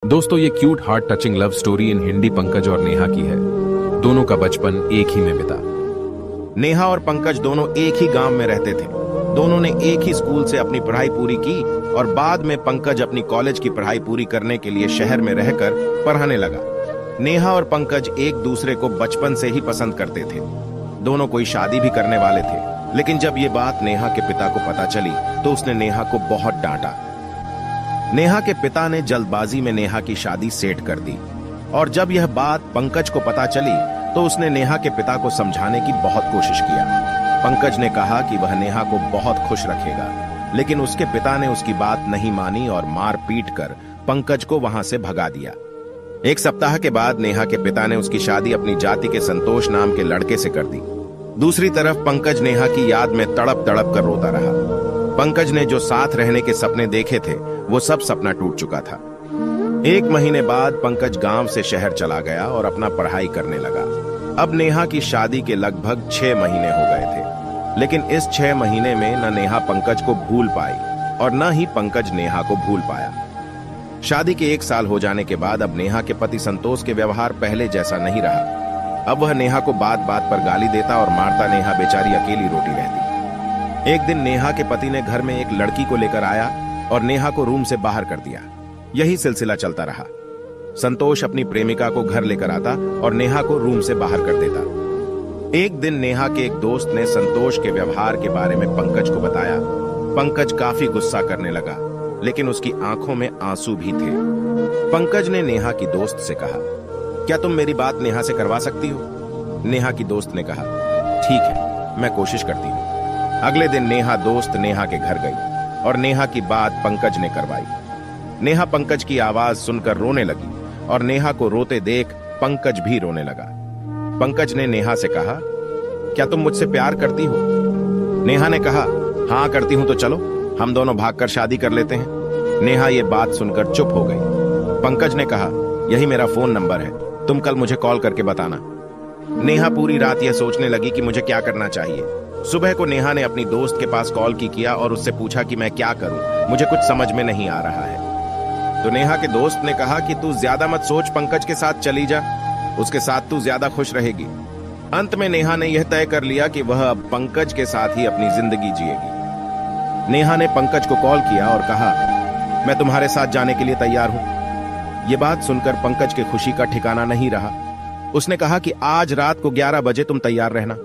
दोस्तों ये cute heart touching love story in Hindi Pankaj और नेहा की है। दोनों का बचपन एक ही में बिता। नेहा और पंकज दोनों एक ही गांव में रहते थे। दोनों ने एक ही स्कूल से अपनी पढ़ाई पूरी की और बाद में पंकज अपनी कॉलेज की पढ़ाई पूरी करने के लिए शहर में रहकर पढ़ाने लगा। नेहा और पंकज एक दूसरे को बचपन से ही पसंद करते थे। दोनों कोई शादी भी करने वाले थे, लेकिन जब ये बात नेहा के पिता को पता चली तो उसने नेहा को बहुत डांटा। नेहा के पिता ने जल्दबाजी में नेहा की शादी सेट कर दी और जब यह बात पंकज को पता चली तो उसने नेहा के पिता को समझाने की बहुत कोशिश किया। पंकज ने कहा कि वह नेहा को बहुत खुश रखेगा, लेकिन उसके पिता ने उसकी बात नहीं मानी और मार पीट कर पंकज को वहां से भगा दिया। एक सप्ताह के बाद नेहा के पिता ने उसकी शादी अपनी जाति के संतोष नाम के लड़के से कर दी। दूसरी तरफ पंकज नेहा की याद में तड़प तड़प कर रोता रहा। पंकज ने जो साथ रहने के सपने देखे थे वो सब सपना टूट चुका था। एक महीने बाद पंकज गांव से शहर चला गया और अपना पढ़ाई करने लगा। अब नेहा की शादी के लगभग 6 महीने हो गए थे, लेकिन इस 6 महीने में न नेहा पंकज को भूल पाई और न ही पंकज नेहा को भूल पाया। शादी के 1 साल हो जाने के बाद अब नेहा के पति संतोष के व्यवहार पहले जैसा नहीं रहा। अब वह नेहा को बात बात पर गाली देता और मारता। नेहा बेचारी अकेली रोटी रहती। एक दिन नेहा के पति ने घर में एक लड़की को लेकर आया और नेहा को रूम से बाहर कर दिया। यही सिलसिला चलता रहा। संतोष अपनी प्रेमिका को घर लेकर आता और नेहा को रूम से बाहर कर देता। एक दिन नेहा के एक दोस्त ने संतोष के व्यवहार के बारे में पंकज को बताया। पंकज काफी गुस्सा करने लगा, लेकिन उसकी आंखों में आंसू भी थे। पंकज ने नेहा की दोस्त से कहा, क्या तुम मेरी बात नेहा से करवा सकती हो? नेहा की दोस्त ने कहा, ठीक है, मैं कोशिश करती हूँ। अगले दिन नेहा दोस्त नेहा के घर गई और नेहा की बात पंकज ने करवाई। नेहा पंकज की आवाज सुनकर रोने लगी और नेहा को रोते देख पंकज भी रोने लगा। पंकज ने नेहा से कहा, क्या तुम मुझसे प्यार करती हो? नेहा ने कहा, हाँ करती हूं, तो चलो हम दोनों भागकर शादी कर लेते हैं। नेहा ये बात सुनकर चुप हो गई। पंकज ने कहा, यही मेरा फोन नंबर है, तुम कल मुझे कॉल करके बताना। नेहा पूरी रात यह सोचने लगी कि मुझे क्या करना चाहिए। सुबह को नेहा ने अपनी दोस्त के पास कॉल किया और उससे पूछा कि मैं क्या करूं, मुझे कुछ समझ में नहीं आ रहा है। तो नेहा के दोस्त ने कहा कि तू ज्यादा मत सोच, पंकज के साथ चली जा, उसके साथ तू ज्यादा खुश रहेगी। अंत में नेहा ने यह तय कर लिया कि वह अब पंकज के साथ ही अपनी जिंदगी जिएगी। नेहा ने पंकज को कॉल किया और कहा, मैं तुम्हारे साथ जाने के लिए तैयार हूं। यह बात सुनकर पंकज के खुशी का ठिकाना नहीं रहा। उसने कहा कि आज रात को 11 बजे तुम तैयार रहना।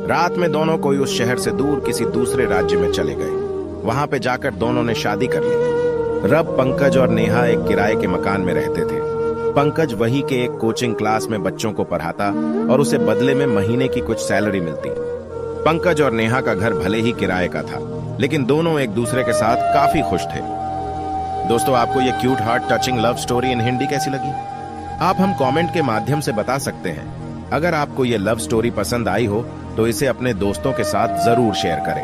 रात में दोनों कोई उस शहर से दूर किसी दूसरे राज्य में चले गए। वहां पे जाकर दोनों ने शादी कर ली। रब पंकज और नेहा एक किराए के मकान में रहते थे। पंकज वही के एक कोचिंग क्लास में बच्चों को पढ़ाता और उसे बदले में महीने की कुछ सैलरी मिलती। पंकज और नेहा का घर भले ही किराए का था, लेकिन दोनों एक दूसरे के साथ काफी खुश थे। दोस्तों, आपको ये cute heart touching love story in Hindi कैसी लगी? आप हम कमेंट के माध्यम से बता सकते हैं। अगर आपको ये लव स्टोरी पसंद आई हो तो इसे अपने दोस्तों के साथ जरूर शेयर करें।